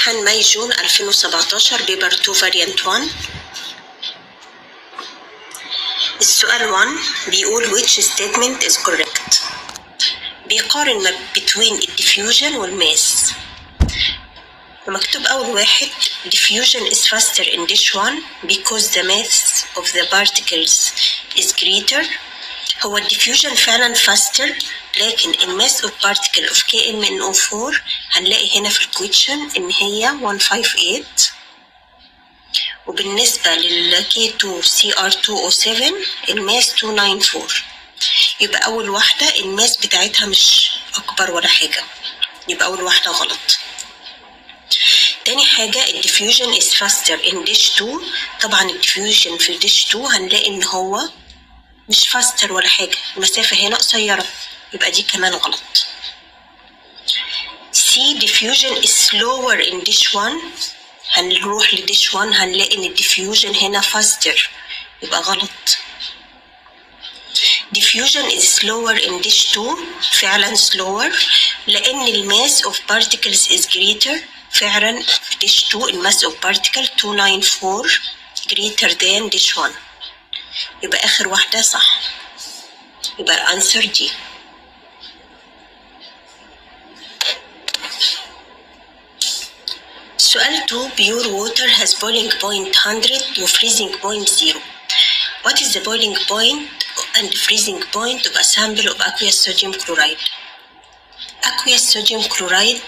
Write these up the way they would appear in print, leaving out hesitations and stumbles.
امتحان ماي جون 2017 بيبر 2 فاريانت 1. السؤال 1 بيقول which statement is correct. بيقارن ما between الديفيوجن والماس. ومكتوب أول واحد diffusion is faster in dish 1 because the mass of the particles is greater. هو الديفيوجن فعلا faster، لكن الماس of particle of KMnO4 هنلاقي هنا في الكويشن إن هي 158. وبالنسبة لل K2CR2O7 الماس 294. يبقى أول واحدة الماس بتاعتها مش أكبر ولا حاجة، يبقى أول واحدة غلط. تاني حاجة الديفيوجن is faster in dish 2. طبعا الديفيوجن في dish 2 هنلاقي إن هو مش faster ولا حاجة، المسافة هنا قصيرة، يبقى دي كمان غلط. C diffusion is slower in dish 1. هنروح لديش 1 هنلاقي ان الديفيوجن هنا faster، يبقى غلط. diffusion is slower in dish 2. فعلا slower لان الماس of particles is greater. فعلا في dish 2 الماس of particle 294 greater than dish 1. يبقى اخر واحدة صح، يبقى answer D. سؤال 2 pure water has boiling point 100 و freezing point 0. What is the boiling point and freezing point of a sample of aqueous sodium chloride? aqueous sodium chloride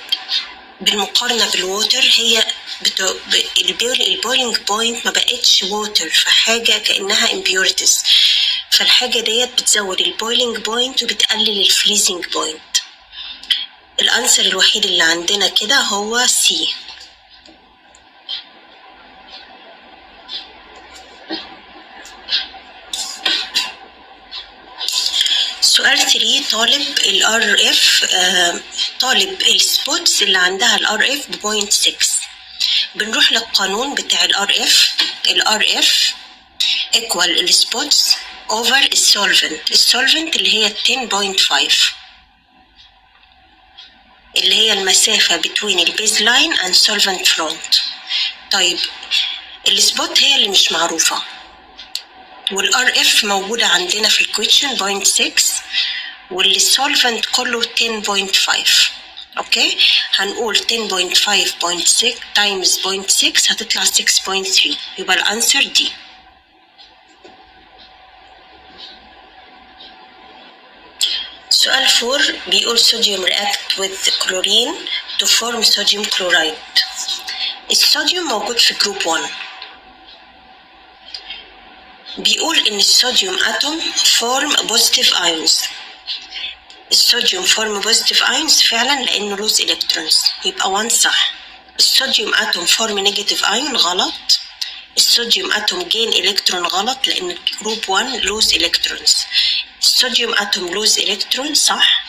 بالمقارنة بالووتر هي البويلينج بوينت ما بقتش ووتر، فحاجة كأنها impurities، فالحاجة ديت بتزود البويلينج بوينت وبتقلل الفريزنج بوينت. الأنسر الوحيد اللي عندنا كده هو C. سؤال 3 طالب ال RF طالب السبوتس اللي عندها ال RF ب 0.6. بنروح للقانون بتاع ال RF equal السبوتس over السولفنت اللي هي 10.5 اللي هي المسافة between البيز لاين and solvent front. طيب السبوت هي اللي مش معروفة، والار اف موجودة عندنا في الكويشن 0.6 والسولفنت كله 10.5. اوكي هنقول 10.5.6 تايمز 0.6 هتطلع 6.3، يبقى الانسر دي. سؤال 4 بيقول sodium react with chlorine to form sodium chloride. الصوديوم موجود في جروب 1. بيقول ان الصوديوم اتوم فورم بوزيتيف ايونز. الصوديوم فورم بوزيتيف ايونز فعلا لانه لوز الكترونز، يبقى 1 صح. الصوديوم اتوم فورم نيجاتيف ايون غلط. الصوديوم اتوم جين الكترون غلط لان جروب 1 لوز الكترونز. الصوديوم اتوم لوز الكترون صح،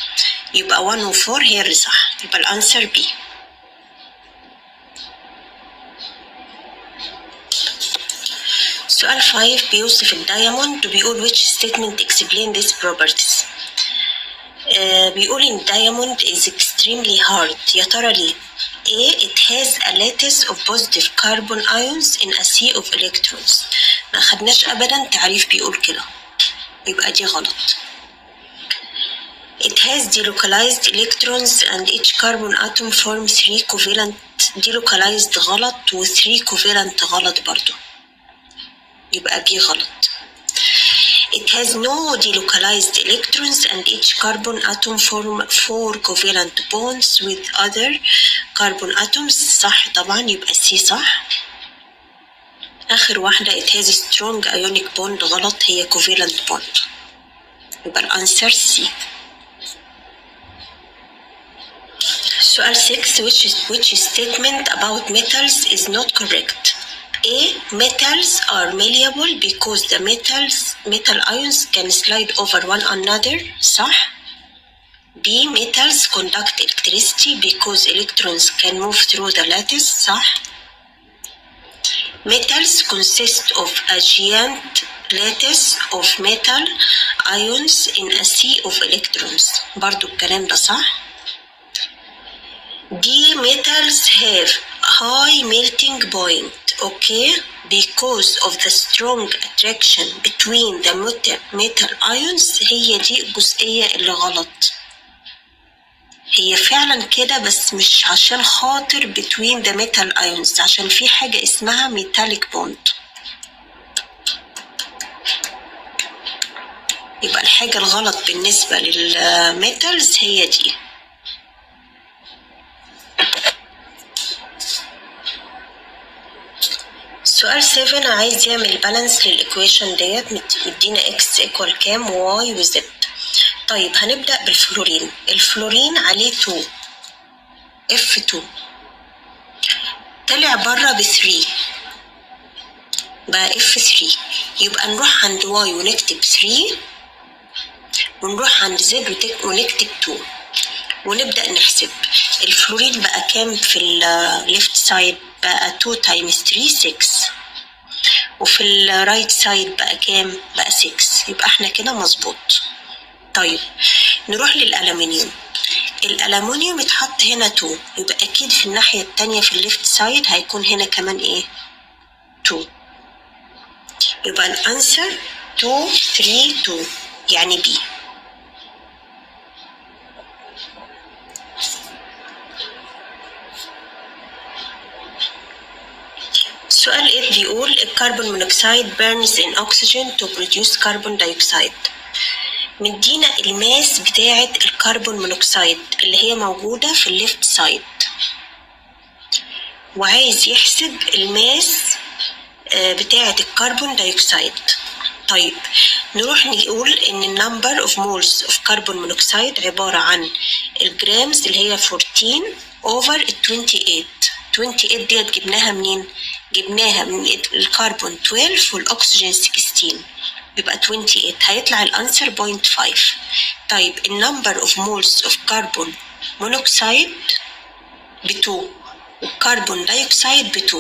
يبقى 1 و 4 هي اللي صح، يبقى الانسر بي. سؤال 5 بيوصف الدايموند وبيقول which statement explain these properties. بيقول إن diamond is extremely hard. يا ترى ليه؟ A. It has a lattice of positive carbon ions in a sea of electrons. ما خدناش أبدا تعريف بيقول كده، يبقى دي غلط. It has delocalized electrons and each carbon atom forms 3 covalent. delocalized غلط و 3 covalent غلط برضو، يبقى بي غلط. It has no delocalized electrons and each carbon atom form 4 covalent bonds with other carbon atoms. صح طبعا، يبقى C صح. آخر واحدة it has strong ionic bond غلط، هي covalent bond، يبقى الأنسر C. سؤال 6 which statement about metals is not correct. A. Metals are malleable because the metal ions can slide over one another. صح. B. Metals conduct electricity because electrons can move through the lattice. صح. Metals consist of a giant lattice of metal ions in a sea of electrons. برضو الكلام ده صح. D. Metals have high melting point, okay, because of the strong attraction between the metal ions. هي دي الجزئية اللي غلط. هي فعلا كده بس مش عشان خاطر between the metal ions، عشان في حاجة اسمها metallic bond. يبقى الحاجة الغلط بالنسبة للميتالز هي دي. سؤال 7 عايز يعمل بالانس للإيكويشن ديت، مدينا x equal كام y و z. طيب هنبدأ بالفلورين. الفلورين عليه 2 F2 طلع بره ب3 بقى F3. يبقى نروح عند y ونكتب 3 ونروح عند z ونكتب 2 ونبدأ نحسب. الفلورين بقى كام في الليفت سايد؟ بقى 2 times 3 6، وفي الرايت سايد بقى كام؟ بقى 6. يبقى احنا كده مظبوط. طيب نروح للألمنيوم. الألمنيوم اتحط هنا 2، يبقى أكيد في الناحية التانية في الليفت سايد هيكون هنا كمان ايه؟ 2. يبقى الأنسر 2 3 2 يعني B. سؤال 8 بيقول الكربون مونوكسيد burns in oxygen to produce carbon dioxide. مدينا الماس بتاعة الكربون مونوكسيد اللي هي موجودة في الليفت سايد، وعايز يحسب الماس بتاعة الكربون دايوكسيد. طيب نروح نقول ان النمبر اوف مولز اوف كربون مونوكسيد عبارة عن الجرامز اللي هي 14 over 28. 28 ديت جبناها منين؟ جبناها من الكربون 12 والاكسجين 16، يبقى 28. هيطلع الانسر 0.5. طيب النمبر اوف مولز اوف كربون مونوكسيد ب2 والكربون دايوكسيد ب2،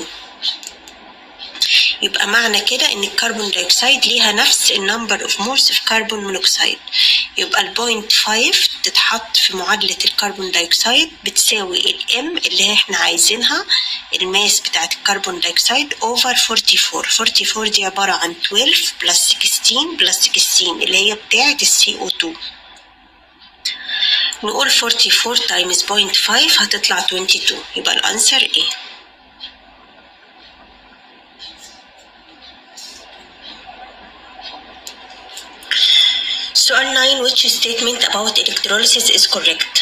يبقى معنى كده ان الكربون دايوكسيد ليها نفس النمبر اوف مولز اوف كربون مونوكسيد. يبقى ال 0.5 تتحط في معادلة الكربون دايوكسيد بتساوي الام اللي احنا عايزينها، الماس بتاعت الكربون دايوكسيد over 44. 44 دي عبارة عن 12 plus 16 plus 16 اللي هي بتاعت CO2. نقول 44 times 0.5 هتطلع 22، يبقى الانسر ايه؟ سؤال 9 which statement about electrolysis is correct?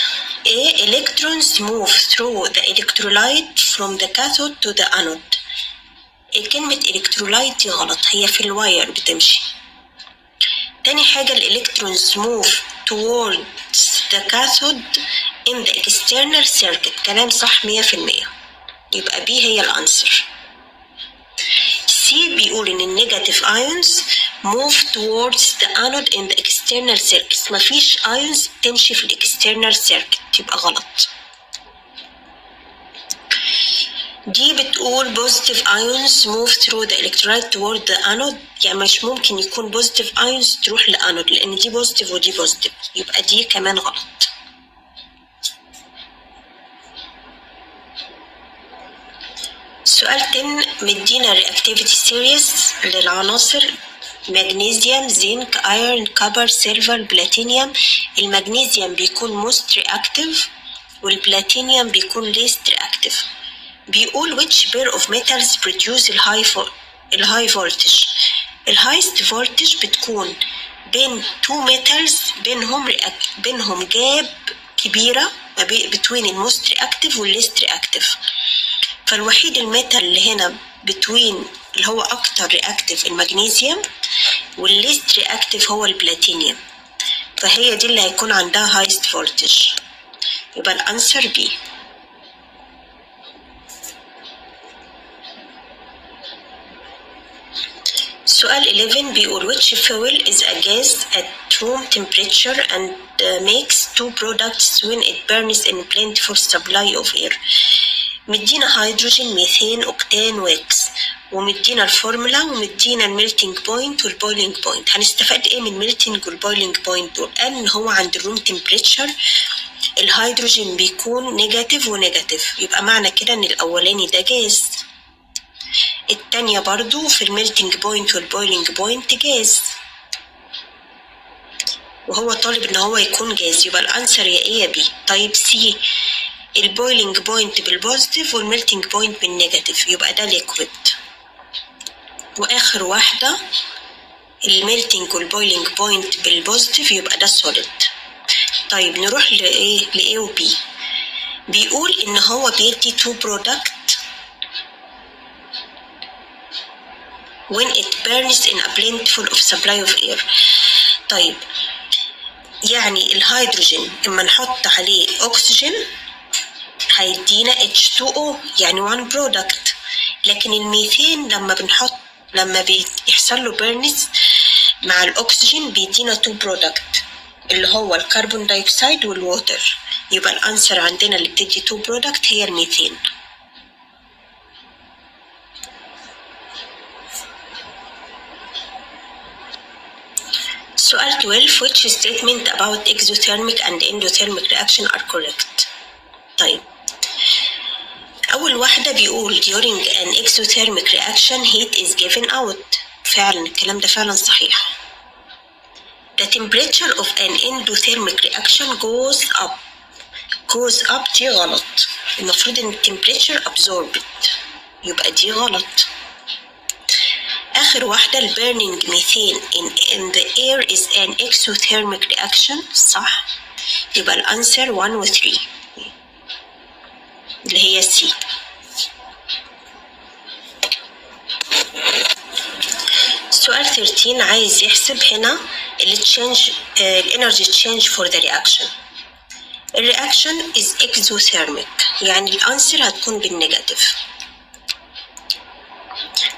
A. Electrons move through the electrolyte from the cathode to the anode. كلمة electrolyte دي غلط، هي في الواير بتمشي. تاني حاجة الالكترونز move towards the cathode in the external circuit. كلام صح 100%، يبقى B هي الانسر. C بيقول ان النيجاتيف ions move towards the anode in the external circuit. مفيش ions تمشي في الاكسترنال circuit، يبقى غلط. دي بتقول positive ions move through the electrolyte toward the anode، يعني مش ممكن يكون positive ions تروح لانود لان دي positive ودي positive، يبقى دي كمان غلط. سؤال 10 مدينا reactivity series للعناصر مغنيسيوم زنك ايرون كوبر سيلفر بلاتينيوم. المغنيسيوم بيكون most reactive والبلاتينيوم بيكون least reactive. بيقول which pair of metals produce الهاي voltage. الهايست voltage بتكون بين two metals بينهم جاب كبيرة between الموست reactive والleast reactive. فالوحيد الميتال اللي هنا between اللي هو أكتر reactive المغنيسيوم والleast reactive هو البلاتينيوم، فهي دي اللي هيكون عندها highest voltage، يبقى الأنسر B. سؤال 11 بيقول which fuel is a gas at room temperature and makes two products when it burns in plentiful supply of air. مدينا هيدروجين ميثان اوكتان واكس، ومدينا الفورمولا ومدينا الميلتنج بوينت والبويلنج بوينت. هنستفاد ايه من الميلتنج والبويلنج بوينت دول؟ قال ان هو عند الروم تمبريتشر الهيدروجين بيكون نيجاتيف ونيجاتيف، يبقى معنى كده ان الاولاني ده جاز، التانية برضو في الميلتنج بوينت والبويلنج بوينت جاز، وهو طالب ان هو يكون جاز، يبقى الانسر يا ايه يا بي. طيب سي، البويلنج بوينت بالبوزيتيف والميلتنج بوينت بالنيجاتيف، يبقى ده ليكويد. واخر واحدة الميلتنج والبويلنج بوينت بالبوزيتيف، يبقى ده سوليد. طيب نروح لايه، لايه وبي. بيقول ان هو بيدي تو برودكت when it burns in a plentiful of supply of air. طيب يعني الهيدروجين اما نحط عليه اكسجين هيدينا H2O يعني one product، لكن الميثين لما بيحصل له بيرنز مع الاكسجين بيدينا تو برودكت اللي هو الكربون دايوكسيد والووتر، يبقى الانسر عندنا اللي بتدي تو برودكت هي الميثين. سؤال 12 which statement about exothermic and endothermic reaction are correct. طيب أول واحدة بيقول during an exothermic reaction heat is given out. فعلا الكلام ده فعلا صحيح. The temperature of an endothermic reaction goes up دي غلط، المفروض ان temperature absorbed، يبقى دي غلط. آخر واحدة ال burning methane in the air is an exothermic reaction صح، يبقى الأنسر 1 و 3 اللي هي C. سؤال 13 عايز يحسب هنا الانرجي تشينج for the reaction. الرياكشن is exothermic يعني الأنسر هتكون بالنيجاتيف.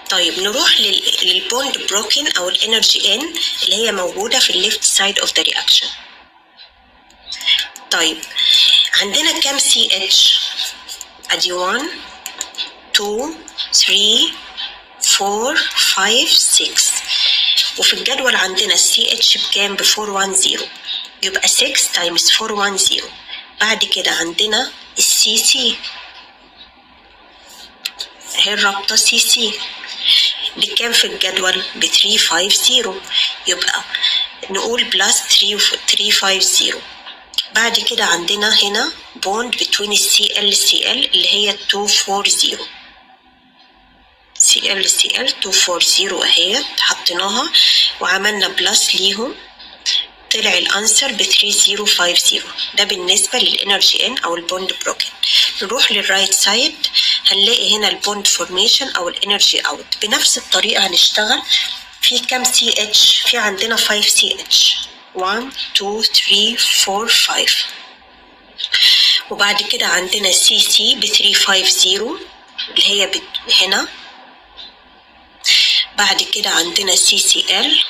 طيب نروح للبوند بروكن او الانرجي ان اللي هي موجودة في الليفت سايد اوف ذا رياكشن. طيب عندنا كام سي اتش؟ ادي 1 2 3 4 5 6، وفي الجدول عندنا السي اتش بكام؟ ب 410، يبقى 6 تايمز 410. بعد كده عندنا السي سي اهي الرابطة سي سي بكام في الجدول؟ ب 350، يبقى نقول بلس 350. بعد كده عندنا هنا بوند بتوين السي ال سي ال اللي هي 240، سي ال سي ال 240 اهي حطيناها وعملنا بلس ليهم، طلع الانسر ب 3050. ده بالنسبة للانرجي ان او البوند بروكن. نروح للرايت سايد هنلاقي هنا البوند فورميشن او الانرجي اوت. بنفس الطريقة هنشتغل. في كام سي اتش؟ في عندنا 5 سي اتش 1 2 3 4 5، وبعد كده عندنا سي سي ب 350 اللي هي هنا. بعد كده عندنا سي سي ال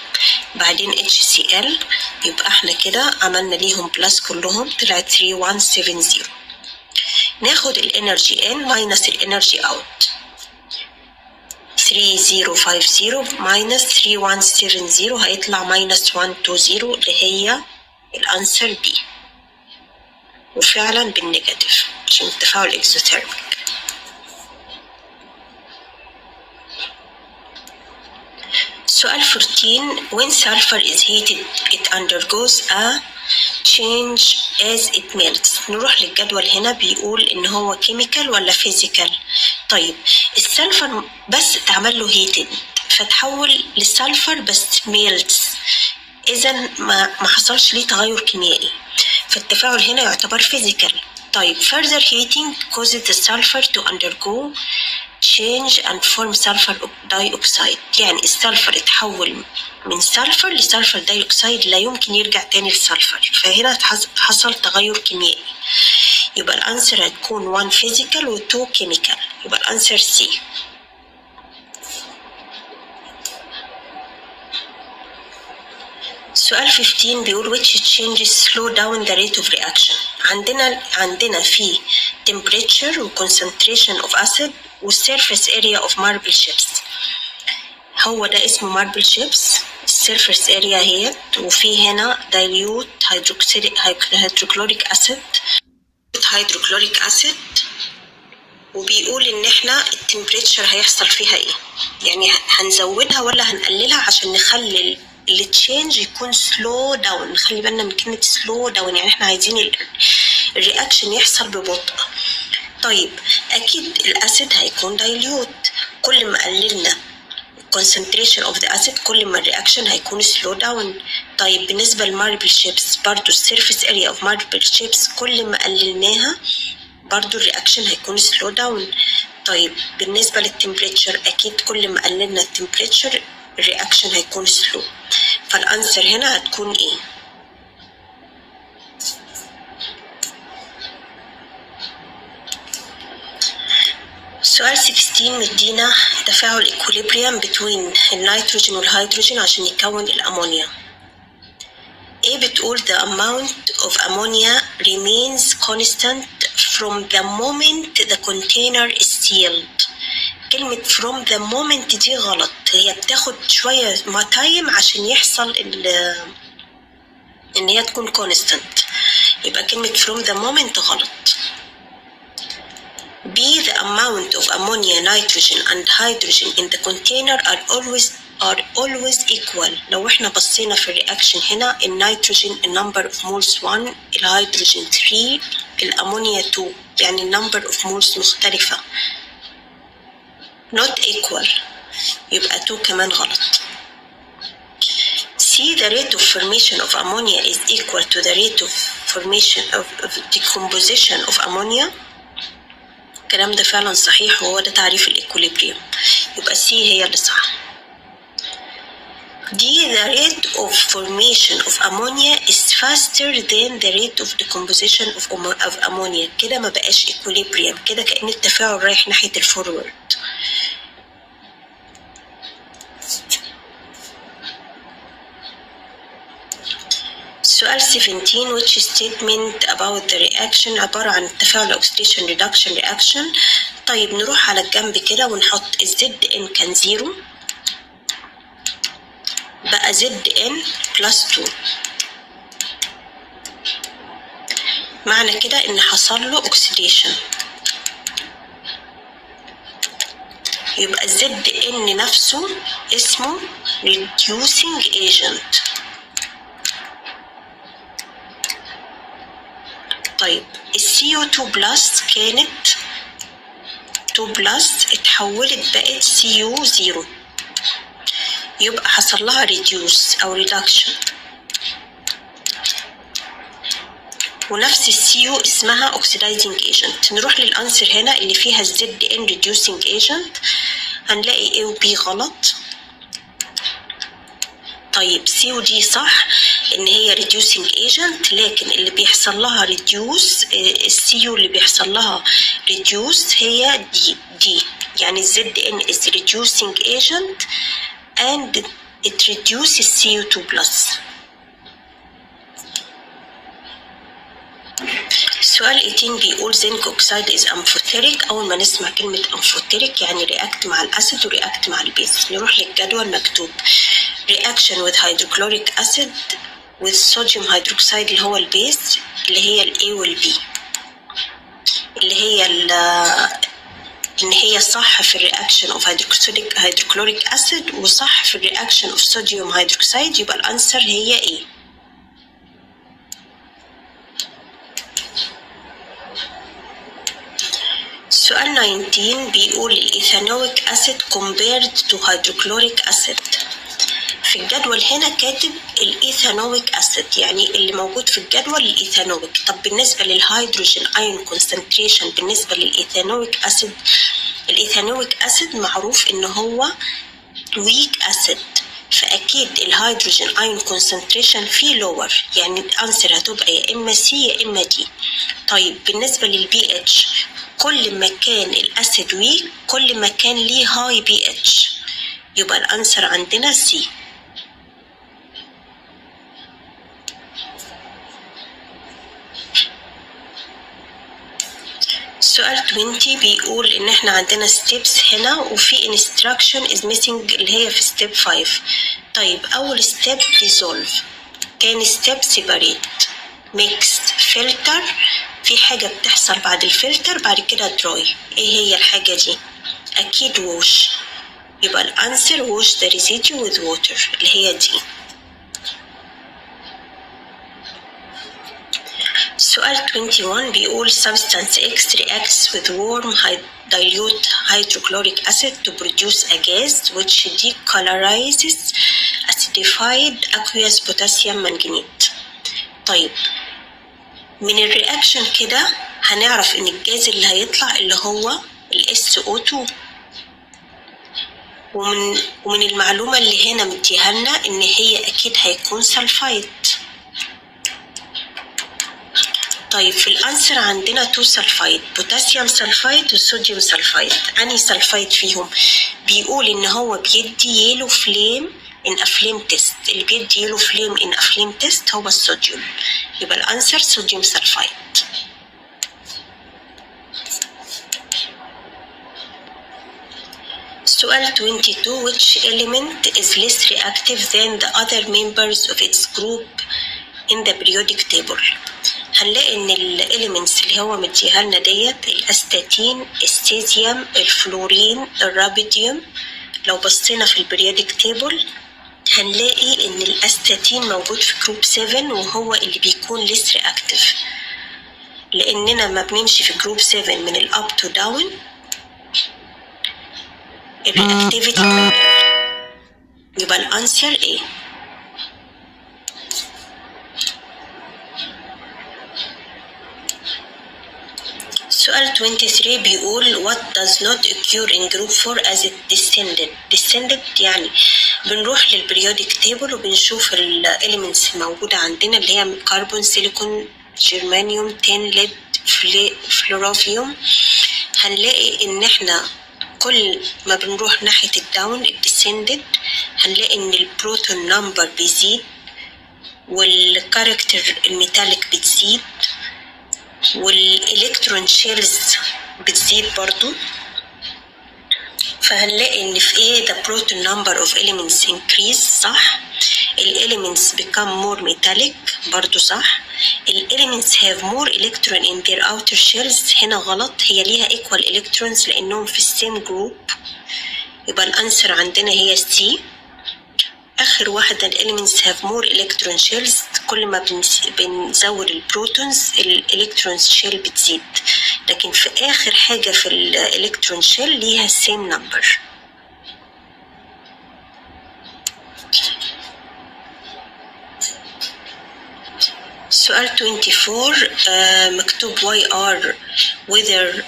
بعدين اتش سي ال، يبقى احنا كده عملنا ليهم بلس كلهم طلع 3170. ناخد الانرجي ان ماينس الانرجي اوت، 3050 ماينس 3170 هيطلع ماينس 120 اللي هي الانسر بي، وفعلا بالنيجاتيف عشان التفاعل اكزوثيرميك. سؤال 14 when sulfur is heated it undergoes a change as it melts. نروح للجدول هنا بيقول ان هو chemical ولا physical. طيب السلفر بس تعمل له heated فتحول للسلفر بس melts، اذا ما حصلش ليه تغير كيميائي، فالتفاعل هنا يعتبر physical. طيب further heating causes the sulfur to undergo change and form sulfur dioxide، يعني السلفر اتحول من سلفر لسلفر دايوكسيد لا يمكن يرجع تاني للسلفر، فهنا حصل تغير كيميائي. يبقى الانسر هتكون 1 physical و 2 chemical، يبقى الانسر C. سؤال 15 بيقول which changes slow down the rate of reaction. عندنا في temperature و concentration of acid و surface area of marble chips. هو ده اسمه ماربل شيبس. السيرفيس اريا اهيت، وفي هنا دايليوت هيدروكلوريك اسيد وبيقول ان احنا التمبريتشر هيحصل فيها ايه، يعني هنزودها ولا هنقللها عشان نخلي التشينج يكون سلو داون. نخلي بالنا من كلمة سلو داون، يعني احنا عايزين الرياكشن يحصل ببطء. طيب اكيد الاسيد هيكون دايليوت، كل ما قللنا concentration of the acid كل ما الرياكشن هيكون slow down. طيب بالنسبة للماربل شيبس برضو السيرفيس اريا of ماربل شيبس كل ما قللناها برضو الرياكشن هيكون slow down. طيب بالنسبة للتمبريتشر أكيد كل ما قللنا التمبريتشر الرياكشن هيكون slow. فالأنسر هنا هتكون إيه؟ سؤال 16 مدينا تفاعل equilibrium between النيتروجين والهيدروجين عشان يكون الأمونيا. ايه بتقول the amount of ammonia remains constant from the moment the container is sealed. كلمة from the moment دي غلط، هي بتاخد شوية ما تايم عشان يحصل ان هي تكون constant، يبقى كلمة from the moment غلط. B the amount of ammonia, nitrogen and hydrogen in the container are always equal. لو احنا بصينا في الرياكشن هنا النيتروجين النمبر اوف مولز 1، الهيدروجين 3، الامونيا 2، يعني النمبر اوف مولز مختلفة not equal، يبقى 2 كمان غلط. C the rate of formation of ammonia is equal to the rate of formation of decomposition of ammonia. الكلام ده فعلا صحيح وهو ده تعريف الإكوليبريم، يبقى C هي اللي صح. D the rate of formation of ammonia is faster than the rate of decomposition of ammonia. كده ما بقاش equilibrium، كده كأن التفاعل رايح ناحية الفورورد. سؤال 17 which statement about the reaction عبارة عن التفاعل oxidation reduction reaction. طيب نروح على الجنب كده ونحط ZN كان 0 بقى ZN plus 2، معنى كده ان حصل له oxidation، يبقى ZN نفسه اسمه reducing agent. طيب CO2 بلس كانت 2 بلس اتحولت بقت CO0، يبقى حصل لها reduce أو reduction، ونفس الCO اسمها oxidizing agent. نروح للأنسر هنا اللي فيها ZN reducing agent، هنلاقي A و B غلط. طيب C و D صح ان هي reducing agent، لكن اللي بيحصل لها reduce الCO اللي بيحصل لها reduce هي D، يعني ZN is reducing agent and it reduces CO2 plus. سؤال 18 بيقول zinc oxide is amphoteric. أول ما نسمع كلمة amphoteric يعني رياكت مع الأسيد ورياكت مع البيز. نروح للجدول مكتوب reaction with hydrochloric acid with sodium hydroxide اللي هو البيز اللي هي ال A وال B، اللي هي إن هي صح في الرياكشن of hydrochloric acid وصح في الرياكشن of sodium hydroxide، يبقى الأنسر هي A. سؤال 19 بيقول الإيثانويك أسيد compared to hydrochloric acid. في الجدول هنا كاتب الإيثانويك أسيد، يعني اللي موجود في الجدول الإيثانويك. طب بالنسبة للهيدروجين أيون concentration بالنسبة للإيثانويك أسيد، الإيثانويك أسيد معروف إن هو weak acid، فأكيد الهيدروجين أيون concentration فيه lower، يعني الأنسر هتبقى يا إما C يا إما D. طيب بالنسبة للبي اتش كل ما كان الأسيد ويك كل ما كان ليه هاي بي اتش، يبقى الأنسر عندنا C. سؤال 20 بيقول ان احنا عندنا steps هنا وفي instruction is missing اللي هي في step 5. طيب اول step dissolve، تاني step separate، mixed، filter، في حاجة بتحصل بعد الفلتر بعد كده dry. ايه هي الحاجة دي؟ اكيد wash، يبقى الانسر wash the residue with water اللي هي دي. سؤال 21 بيقول substance X reacts with warm dilute hydrochloric acid to produce a gas which decolorizes acidified aqueous potassium manganate. طيب من الرياكشن كده هنعرف ان الجاز اللي هيطلع اللي هو ال SO2، ومن المعلومة اللي هنا مديها لنا ان هي اكيد هيكون سلفايد. طيب في الانسر عندنا 2 سلفايد، بوتاسيوم سلفايد وصوديوم سلفايد. انهي سلفايد فيهم؟ بيقول ان هو بيدي يلو فليم ان افليم تيست، اللي بيدي يلو فليم ان افليم تيست هو الصوديوم، يبقى الانسر صوديوم سلفايد. سؤال 22 which element is less reactive than the other members of its group in the periodic table؟ هنلاقي ان الاليمنتس اللي هو مديها لنا ديت الاستاتين، السيزيوم، الفلورين، الرابيديوم. لو بصينا في البريودك تيبل هنلاقي ان الاستاتين موجود في جروب 7 وهو اللي بيكون less reactive، لاننا ما بنمشي في جروب 7 من الاب تو داون الرياكتيفيتي، يبقى الانسر ايه. سؤال 23 بيقول what does not occur in group 4 as it descended يعني بنروح للبريودك تيبل وبنشوف الاليمنتس الموجودة عندنا اللي هي كربون، سيليكون، جرمانيوم، تين، ليد، فلورافيوم. هنلاقي ان احنا كل ما بنروح ناحية الداون الديسندد هنلاقي ان البروتون نمبر بيزيد والكاركتر الميتاليك بتزيد والالكترون شيلز بتزيد برضو. فهنلاقي ان في ايه the proton number of elements increase، صح. elements become more metallic برضو صح. elements have more electron in their outer shells هنا غلط، هي ليها equal electrons لانهم في السيم جروب، يبقى الانسر عندنا هي C. اخر واحدة elements have more electron shells، كل ما بنزود البروتونز الالكترونز شيل بتزيد، لكن في اخر حاجة في الالكترون شيل ليها same number. سؤال 24 مكتوب why are weather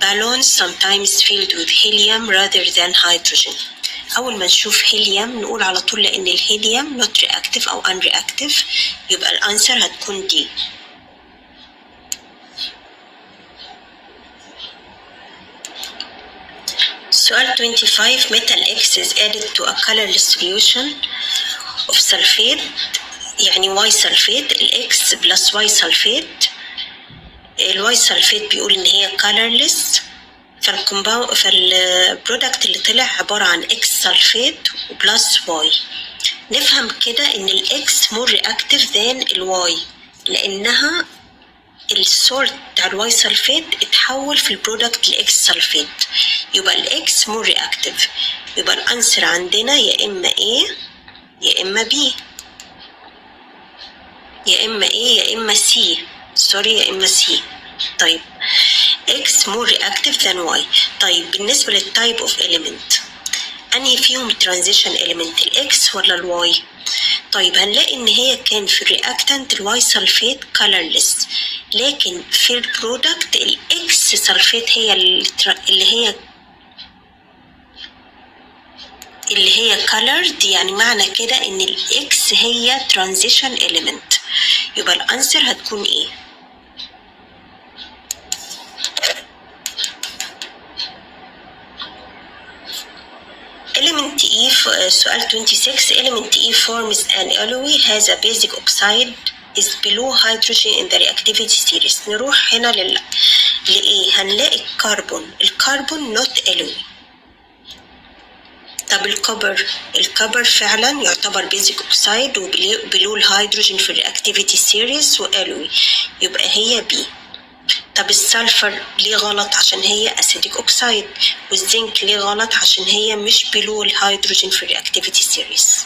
balloons sometimes filled with helium rather than hydrogen؟ أول ما نشوف هيليوم نقول على طول لأن الهيليوم not reactive أو unreactive، يبقى الأنسر هتكون دي. سؤال 25 metal X is added to a colorless solution of sulfate يعني Y sulfate، الX plus Y sulfate. الواي سلفيت بيقول إن هي colorless، فالبرودكت اللي طلع عبارة عن X سلفيت وبلس Y. نفهم كده إن الإكس more reactive than الواي لأنها السولت بتاع الواي سلفيت اتحول في البرودكت لإكس سلفيت، يبقى الإكس more reactive، يبقى الأنسر عندنا يا إما A يا إما B، يا إما A يا إما C، يا إما C. طيب X more reactive than Y. طيب بالنسبة للتايب of element أنهي فيهم transition element الإكس ولا الواي؟ طيب هنلاقي إن هي كان في الرياكتنت الواي سلفيت colorless، لكن في البرودكت الإكس سلفيت هي اللي هي colored، يعني معنى كده إن الإكس هي transition element، يبقى الأنسر هتكون إيه؟ element E سؤال 26 element E forms an alloy has a basic oxide is below hydrogen in the reactivity series. نروح هنا لإيه؟ هنلاقي الكربون not alloy. طب الكبر فعلا يعتبر بيزك اوكسايد وبلو الهيدروجين في الرياكتيفيتي سيريز والوي، يبقى هي بي. طب السلفر ليه غلط؟ عشان هي اسيديك اوكسايد. والزنك ليه غلط؟ عشان هي مش بلو الهيدروجين في الرياكتيفيتي سيريز.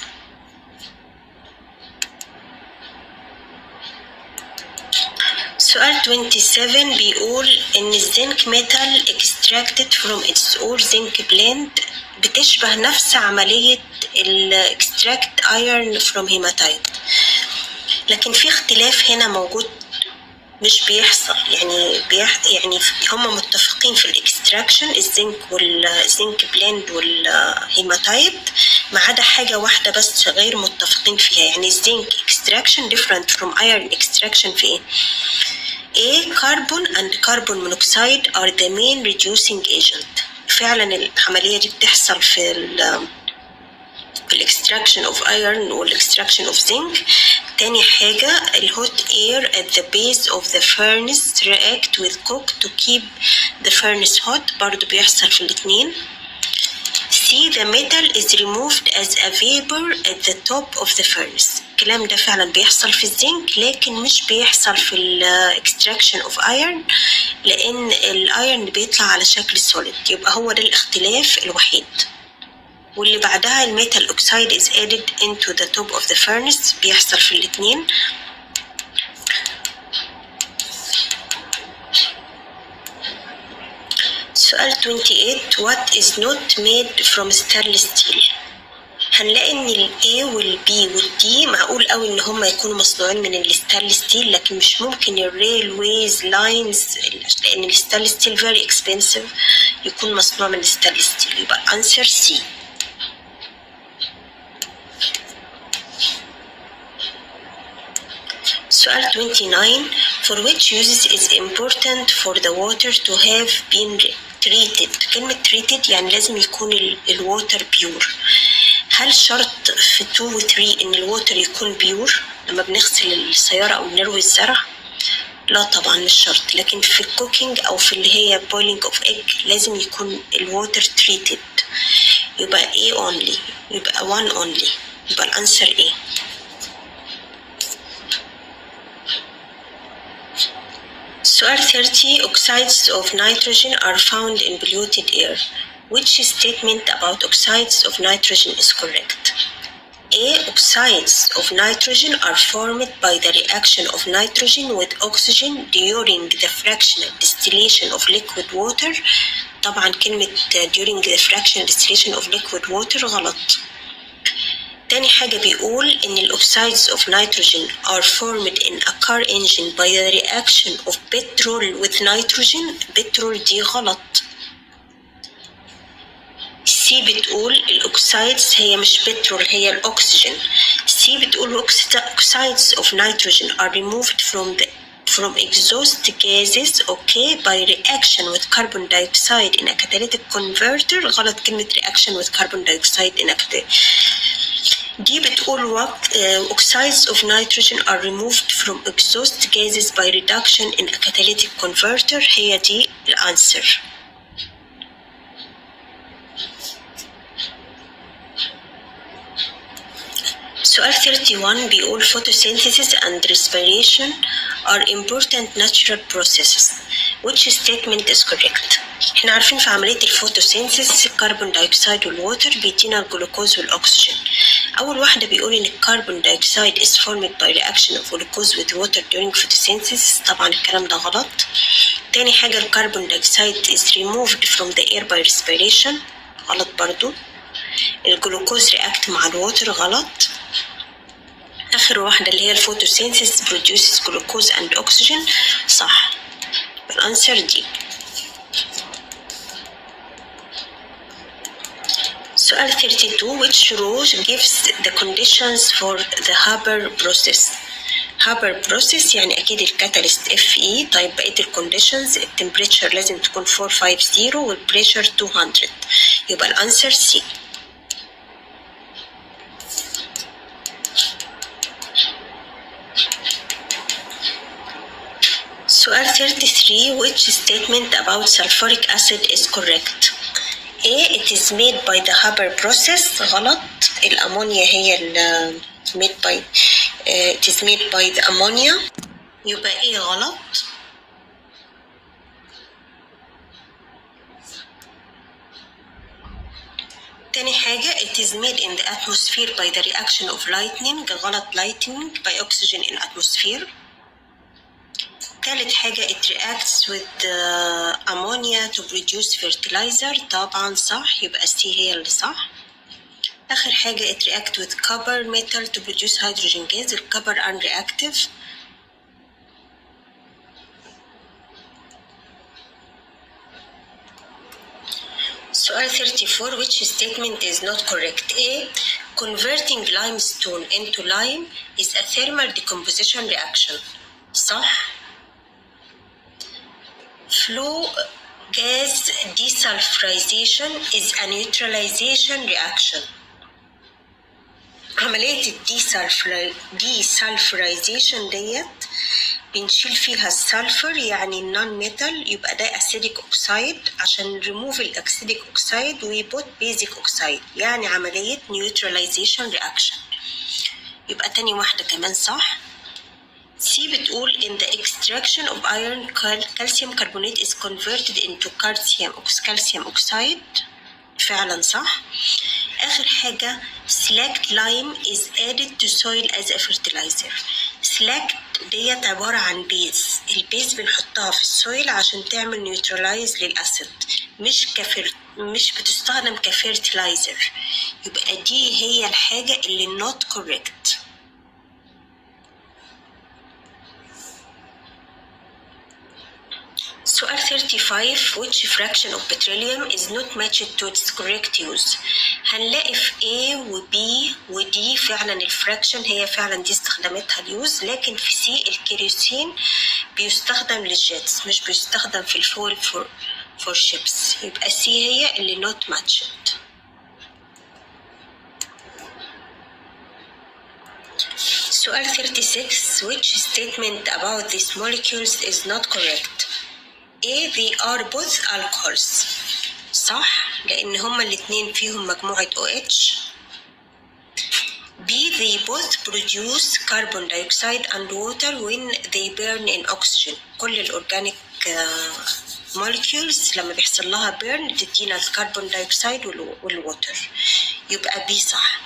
سؤال 27 بيقول ان الزنك ميتال extracted from its ore zinc blend بتشبه نفس عملية الاكستراكت ايرن from hematite، لكن في اختلاف هنا موجود مش بيحصل، يعني هم متفقين في الاكستراكشن الزنك بلند والهيماتايت، ما عدا حاجة واحدة بس غير متفقين فيها. يعني الزنك extraction different from iron extraction في ايه؟ A. Carbon and carbon monoxide are the main reducing agent. فعلا العملية دي بتحصل في الاكستراكشن اوف ايرون والاكستراكشن اوف زنك. تاني حاجة الهوت air at the base of the furnace react with coke to keep the furnace hot، برضو بيحصل في الاتنين. C. The metal is removed as a vapor at the top of the furnace. الكلام ده فعلا بيحصل في الزنك، لكن مش بيحصل في الاكستراكشن اوف ايرون، لان الايرون بيطلع على شكل سوليد، يبقى هو ده الاختلاف الوحيد. واللي بعدها الميتال اوكسايد is added into the top of the furnace، بيحصل في الاتنين. سؤال 28 what is not made from stainless steel؟ هنلاقي ان ال A وال B وال D معقول قوي ان هم يكونوا مصنوعين من الستانلس ستيل، لكن مش ممكن الريلويز لاينز، لان الستانلس ستيل very expensive يكون مصنوع من الستانلس ستيل، يبقى answer C. سؤال 29 for which uses is important for the water to have been treated؟ كلمة treated يعني لازم يكون الووتر بيور. هل شرط في 2 و 3 ان الووتر يكون بيور لما بنغسل السيارة او نروي الزرع؟ لا طبعا مش شرط، لكن في الكوكينج او في اللي هي boiling of egg لازم يكون الووتر treated، يبقى A only، يبقى 1 only، يبقى الانسر A. سؤال 30 oxides of nitrogen are found in polluted air. Which statement about oxides of nitrogen is correct? A. Oxides of nitrogen are formed by the reaction of nitrogen with oxygen during the fractional distillation of liquid water. طبعا كلمة during the fractional distillation of liquid water غلط. تاني حاجة بيقول إن ال oxides of nitrogen are formed in a car engine by the reaction of petrol with nitrogen. petrol دي غلط. سي بتقول الأوكسايدز هي مش بترول، هي الأكسجين. سي بتقول oxides of nitrogen are removed from exhaust gases okay by reaction with carbon dioxide in a catalytic converter. غلط كلمة reaction with carbon dioxide in a catalytic. دي بتقول oxides of nitrogen are removed from exhaust gases by reduction in a catalytic converter. هي دي الانسر. سؤال 31 بيقول photosynthesis and respiration are important natural processes. Which statement is correct؟ احنا عارفين في عملية الفوتوسينثيس الكربون دايوكسيد والووتر بيدينا الجلوكوز والأكسجين. أول واحدة بيقول إن الكربون دايوكسيد is formed by reaction of glucose with water during photosynthesis. طبعا الكلام ده غلط. تاني حاجة الكربون دايوكسيد is removed from the air by respiration. غلط برضو. الجلوكوز react مع الووتر غلط. آخر واحدة اللي هي الفوتوسينثيس produces glucose and oxygen صح. الأنسر دي. سؤال 32 which row gives the conditions for the Haber process؟ Haber process يعني أكيد الكاتاليست Fe. طيب بقية الكونديشنز التمبريتشر لازم تكون 450 والبريشر 200، يبقى الأنسر C. سؤال 33. Which statement about sulfuric acid is correct? A. It is made by the Haber process. غلط. الأمونيا هي made by it is made by the ammonia. يبقى A غلط. تاني حاجة it is made in the atmosphere by the reaction of lightning. غلط. lightning by oxygen in atmosphere. تالت حاجة it reacts with ammonia to produce fertilizer. طبعا صح. يبقى C هي اللي صح. آخر حاجة it reacts with copper metal to produce hydrogen gas. الكبر unreactive. سؤال 34. Which statement is not correct? A. Converting limestone into lime is a thermal decomposition reaction. صح. Flue gas desulfurization is a neutralization reaction. عملية desulfurization ديت بنشيل فيها السلفر يعني النون ميتال، يبقى ده acidic oxide. عشان remove الأكسيديك oxide ويبوت basic oxide، يعني عملية neutralization reaction. يبقى تاني واحدة كمان صح. C بتقول in the extraction of iron calcium carbonate is converted into calcium oxide. فعلا صح. آخر حاجة slacked lime is added to soil as a fertilizer. slacked ديت عبارة عن بيز. البيز بنحطها في السويل عشان تعمل نيوترلايز للأسيد، مش بتستخدم كفيرتلايزر. يبقى دي هي الحاجة اللي not correct. سؤال 35. Which fraction of petroleum is not matched to its correct use? هنلاقي في A و B و D فعلا الفراكشن هي فعلا دي استخدمتها اليوز، لكن في C الكيروسين بيستخدم للجيتس مش بيستخدم في الفول for ships. يبقى C هي اللي not matched. سؤال 36. Which statement about these molecules is not correct? A. They are both alcohols. صح، لأن هما الاتنين فيهم مجموعة OH. B. They both produce carbon dioxide and water when they burn in oxygen. كل الأورجانيك molecules لما بيحصل لها burn بتدينا الكربون دايوكسيد والووتر. يبقى B صح.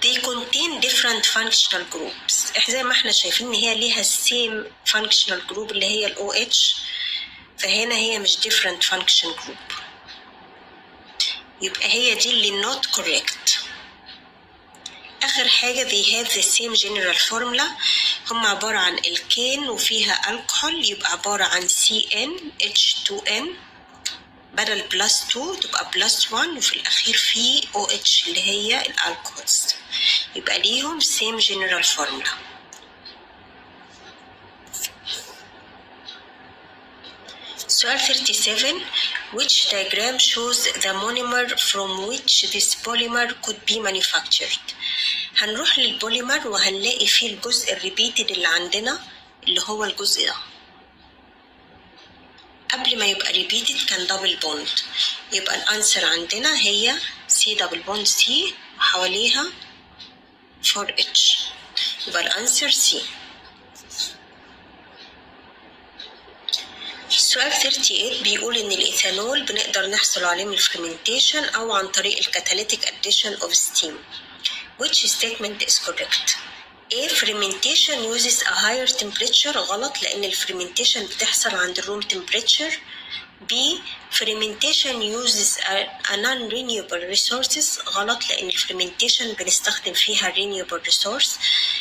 They contain different functional groups. زي ما احنا شايفين ان هي ليها same functional group اللي هي ال OH، فهنا هي مش different function group. يبقى هي دي اللي not correct. آخر حاجة they have the same general formula. هم عبارة عن الكين وفيها الكحول، يبقى عبارة عن CnH2n بدل بلس 2 تبقى بلس 1، وفي الأخير في OH اللي هي الالكحولز. يبقى ليهم same general formula. سؤال 37. Which diagram shows the monomer from which this polymer could be manufactured? هنروح للبوليمر وهنلاقي فيه الجزء الريبيتد اللي عندنا اللي هو الجزء ده. قبل ما يبقى ريبيتد كان دبل بوند، يبقى الانسر عندنا هي C دبل بوند C وحواليها 4H، يبقى الانسر C. سؤال 38 بيقول إن الإيثانول بنقدر نحصل عليه من الفرمنتيشن أو عن طريق الكاتاليتيك addition of steam. Which statement is correct? A. Fermentation uses a higher temperature. غلط، لأن الفرمنتيشن بتحصل عند الروم temperature. B. Fermentation uses a non-renewable resources. غلط، لأن الفرمنتيشن بنستخدم فيها renewable resource.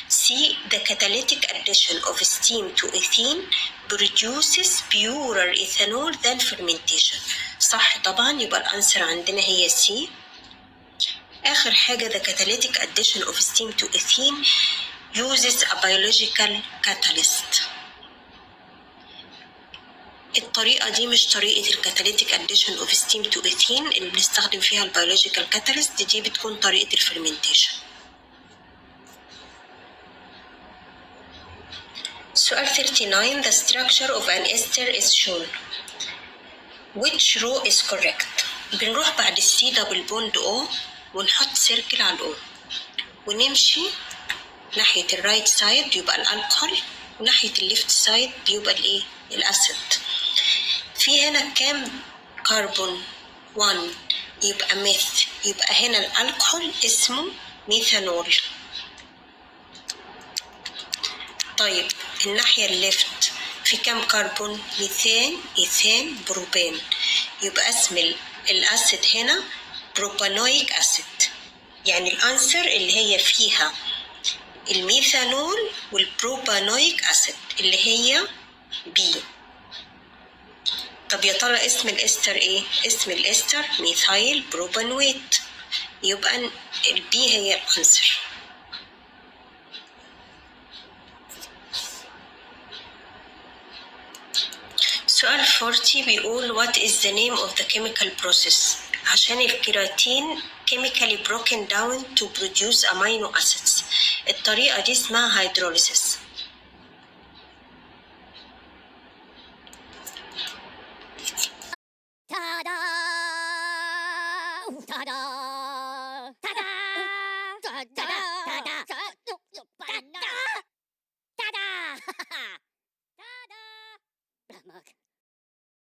C. The catalytic addition of steam to ethene produces purer ethanol than fermentation. صح طبعا، يبقى الأنسر عندنا هي C. آخر حاجة the catalytic addition of steam to ethene uses a biological catalyst. الطريقة دي مش طريقة الكاتاليتيك addition of steam to ethene اللي بنستخدم فيها البيولوجيكال كاتاليست، دي بتكون طريقة الفرمنتيشن. سؤال 39. The structure of an ester is shown. Which row is correct? بنروح بعد السي دبل بوند O ونحط سيركل على الأو ونمشي ناحية الرايت سايد يبقى الألكحول وناحية الليفت سايد بيبقى الإيه؟ الأسيد. في هنا كام كربون؟ 1 يبقى ميث، يبقى هنا الألكحول اسمه ميثانول. طيب الناحية الليفت في كام كربون؟ ميثان، إيثان، بروبان، يبقى اسم الأسيد هنا بروبانويك أسيد. يعني الأنسر اللي هي فيها الميثانول والبروبانويك أسيد اللي هي بي. طب يا ترى اسم الإستر إيه؟ اسم الإستر ميثايل بروبانويت، يبقى البي هي الأنسر. سؤال 40 بيقول what is the name of the chemical process؟ عشان الكيراتين chemically broken down to produce amino acids. الطريقة دي اسمها hydrolysis. Ta-da! Ta-da! Ta-da! Ta-da! Ta-da! Ta-da! Ta-da! Ta-da!